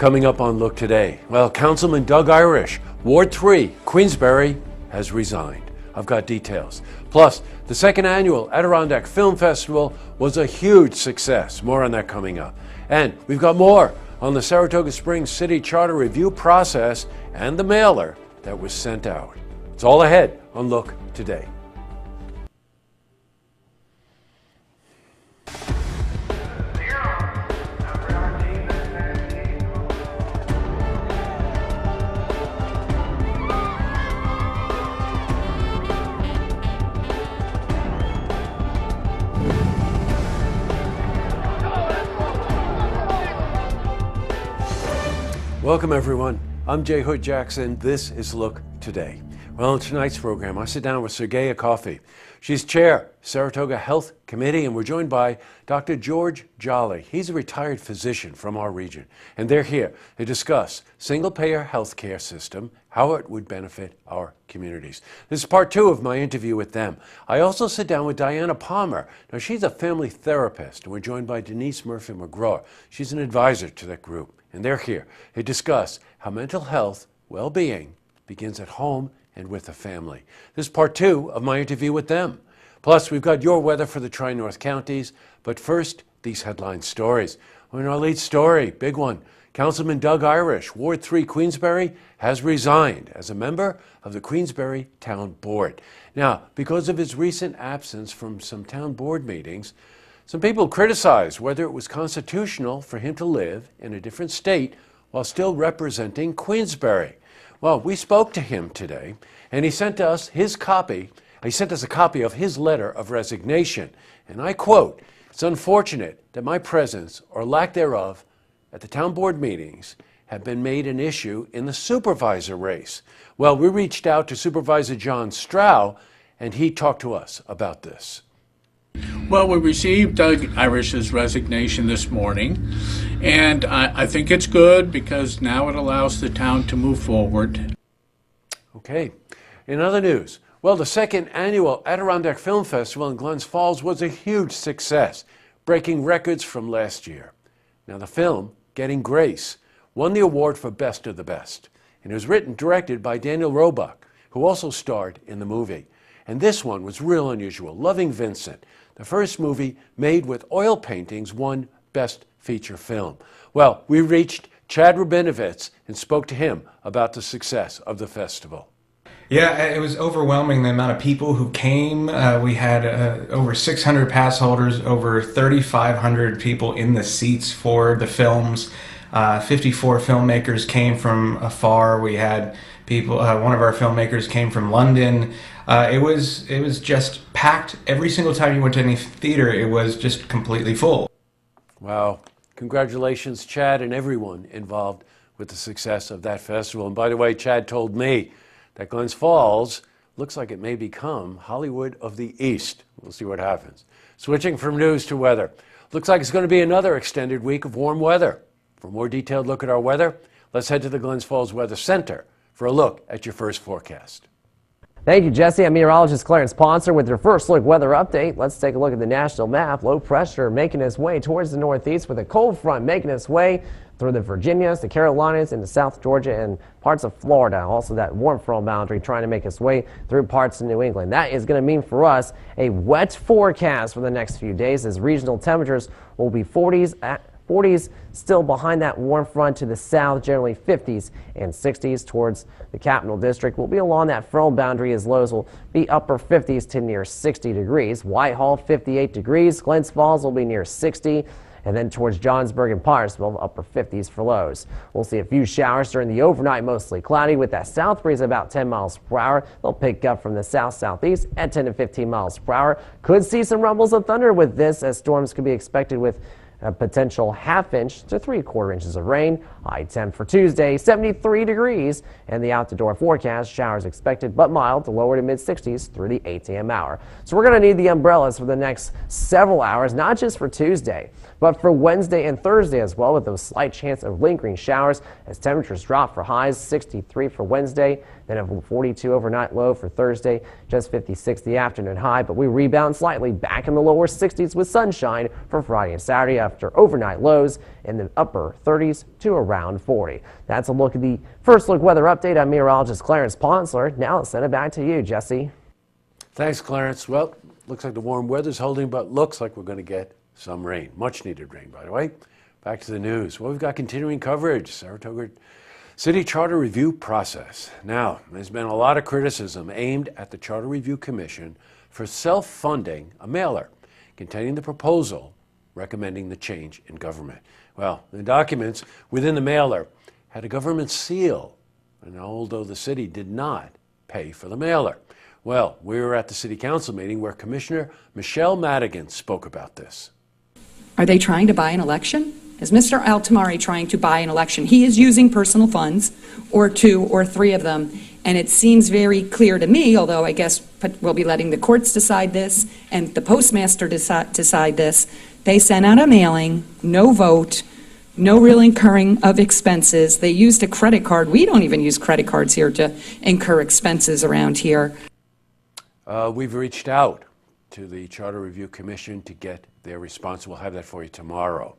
Coming up on Look Today, well, Councilman Doug Irish, Ward 3, Queensbury, has resigned. I've got details. Plus, the second annual Adirondack Film Festival was a huge success. More on that coming up. And we've got more on the Saratoga Springs City Charter review process and the mailer that was sent out. It's all ahead on Look Today. Welcome everyone. I'm Jay Hood Jackson. This is Look Today. Well, in tonight's program, I sit down with Sergeia Coffey. She's chair, Saratoga Health Committee, and we're joined by Dr. George Jolly. He's a retired physician from our region, and they're here to discuss single-payer health care system, how it would benefit our communities. This is part two of my interview with them. I also sit down with Diana Palmer. Now, she's a family therapist, and we're joined by Denise Murphy-McGraw. She's an advisor to that group. And they're here to discuss how mental health, well-being, begins at home and with the family. This is part two of my interview with them. Plus, we've got your weather for the Tri-North counties. But first, these headline stories. In our lead story, big one, Councilman Doug Irish, Ward 3, Queensbury, has resigned as a member of the Queensbury Town Board. Now, because of his recent absence from some town board meetings, some people criticized whether it was constitutional for him to live in a different state while still representing Queensbury. Well, we spoke to him today, and he sent us a copy of his letter of resignation. And I quote, "It's unfortunate that my presence or lack thereof at the town board meetings have been made an issue in the supervisor race." Well, we reached out to Supervisor John Strow, and he talked to us about this. Well, we received Doug Irish's resignation this morning, and I think it's good because now it allows the town to move forward. Okay. In other news, well, the second annual Adirondack Film Festival in Glens Falls was a huge success, breaking records from last year. Now, the film, Getting Grace, won the award for Best of the Best, and it was written and directed by Daniel Roebuck, who also starred in the movie. And this one was real unusual. Loving Vincent, the first movie made with oil paintings, won Best Feature Film. Well, we reached Chad Rabinovitz and spoke to him about the success of the festival. Yeah, it was overwhelming, the amount of people who came. We had over 600 pass holders, over 3,500 people in the seats for the films. 54 filmmakers came from afar. We had people, one of our filmmakers came from London. It was just packed. Every single time you went to any theater, it was just completely full. Wow. Congratulations, Chad, and everyone involved with the success of that festival. And by the way, Chad told me that Glens Falls looks like it may become Hollywood of the East. We'll see what happens. Switching from news to weather. Looks like it's going to be another extended week of warm weather. For a more detailed look at our weather, let's head to the Glens Falls Weather Center for a look at your first forecast. Thank you, Jesse. I'm meteorologist Clarence Ponser with your first look weather update. Let's take a look at the national map. Low pressure making its way towards the northeast with a cold front making its way through the Virginias, the Carolinas, into South Georgia and parts of Florida. Also that warm front boundary trying to make its way through parts of New England. That is going to mean for us a wet forecast for the next few days as regional temperatures will be 40s still behind that warm front to the south, generally 50s and 60s towards the Capital District. We'll be along that front boundary as lows will be upper 50s to near 60 degrees. Whitehall 58 degrees. Glens Falls will be near 60. And then towards Johnsburg and Parsville, upper 50s for lows. We'll see a few showers during the overnight, mostly cloudy with that south breeze about 10 miles per hour. They'll pick up from the south-southeast at 10 to 15 miles per hour. Could see some rumbles of thunder with this as storms could be expected with a potential half-inch to 3/4 inches of rain. High temp for Tuesday, 73 degrees. And the out-the-door forecast, showers expected but mild to lower to mid-60s through the 8 a.m. hour. So we're going to need the umbrellas for the next several hours, not just for Tuesday, but for Wednesday and Thursday as well, with a slight chance of lingering showers as temperatures drop for highs 63 for Wednesday, then a 42 overnight low for Thursday, just 56 the afternoon high, but we rebound slightly back in the lower 60s with sunshine for Friday and Saturday after overnight lows in the upper 30s to around 40. That's a look at the first look weather update. I'm meteorologist Clarence Ponsler. Now let's send it back to you, Jesse. Thanks, Clarence. Well, looks like the warm weather's holding, but looks like we're going to get some rain. Much needed rain, by the way. Back to the news. Well, we've got continuing coverage. Saratoga City Charter review process. Now, there's been a lot of criticism aimed at the Charter Review Commission for self-funding a mailer containing the proposal recommending the change in government. Well, the documents within the mailer had a government seal, and although the city did not pay for the mailer. Well, we were at the City Council meeting where Commissioner Michelle Madigan spoke about this. Are they trying to buy an election? Is Mr. Altamari trying to buy an election? He is using personal funds, or 2 or 3 of them, and it seems very clear to me, although I guess we'll be letting the courts decide this and the postmaster decide this. They sent out a mailing, no vote, no real incurring of expenses. They used a credit card. We don't even use credit cards here to incur expenses around here. We've reached out to the Charter Review Commission to get their response. We'll have that for you tomorrow.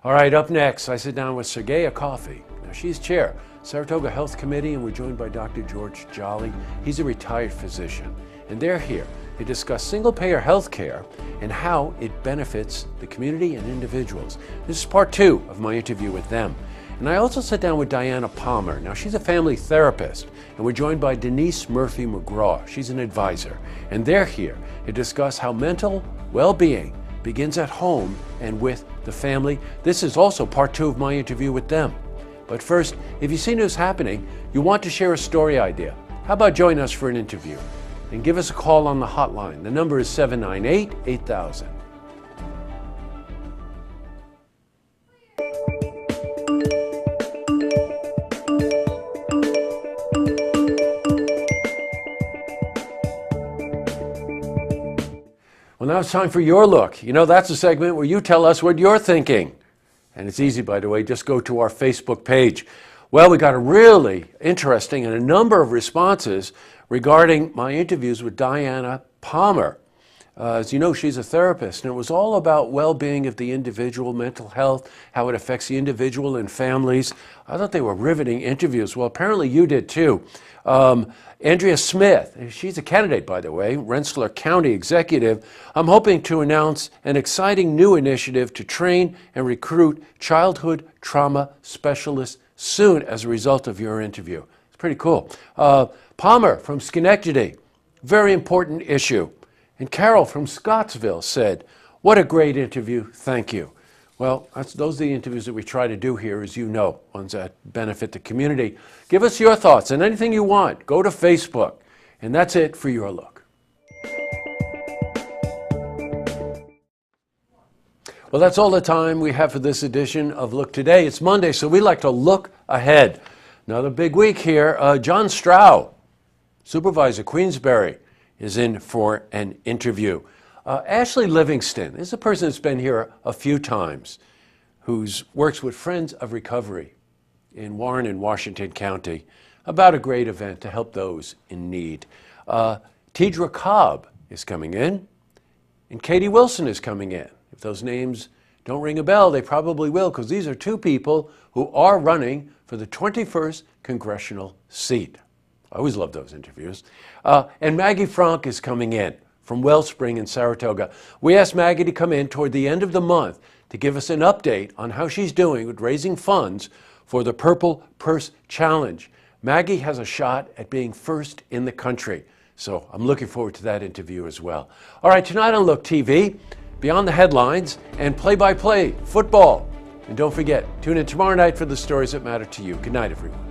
All right, up next, I sit down with Sergeia Coffey. Now, she's chair, Saratoga Health Committee, and we're joined by Dr. George Jolly. He's a retired physician, and they're here to discuss single-payer health care and how it benefits the community and individuals. This is part 2 of my interview with them. And I also sat down with Diana Palmer. Now, she's a family therapist, and we're joined by Denise Murphy McGraw. She's an advisor, and they're here to discuss how mental well-being begins at home and with the family. This is also part 2 of my interview with them. But first, if you see news happening, you want to share a story idea, how about join us for an interview? And give us a call on the hotline. The number is 798-8000. Well, now it's time for Your Look. You know, that's a segment where you tell us what you're thinking. And it's easy, by the way, just go to our Facebook page. Well, we got a really interesting and a number of responses regarding my interviews with Diana Palmer. As you know, she's a therapist, and it was all about well-being of the individual, mental health, how it affects the individual and families. I thought they were riveting interviews. Well, apparently you did too. Andrea Smith, she's a candidate, by the way, Rensselaer County Executive. I'm hoping to announce an exciting new initiative to train and recruit childhood trauma specialists soon as a result of your interview. It's pretty cool. Palmer from Schenectady, very important issue. And Carol from Scottsville said, what a great interview, thank you. Well, those are the interviews that we try to do here, as you know, ones that benefit the community. Give us your thoughts and anything you want. Go to Facebook. And that's it for Your Look. Well, that's all the time we have for this edition of Look Today. It's Monday, so we like to look ahead. Another big week here. John Strow, Supervisor Queensbury, is in for an interview. Ashley Livingston is a person that's been here a few times, who works with Friends of Recovery in Warren and Washington County about a great event to help those in need. Tidra Cobb is coming in, and Katie Wilson is coming in. If those names don't ring a bell, they probably will, because these are 2 people who are running for the 21st congressional seat. I always love those interviews. And Maggie Frank is coming in from Wellspring in Saratoga. We asked Maggie to come in toward the end of the month to give us an update on how she's doing with raising funds for the Purple Purse Challenge. Maggie has a shot at being first in the country, so I'm looking forward to that interview as well. All right, tonight on Look TV, Beyond the Headlines and play-by-play football. And don't forget, tune in tomorrow night for the stories that matter to you. Good night, everyone.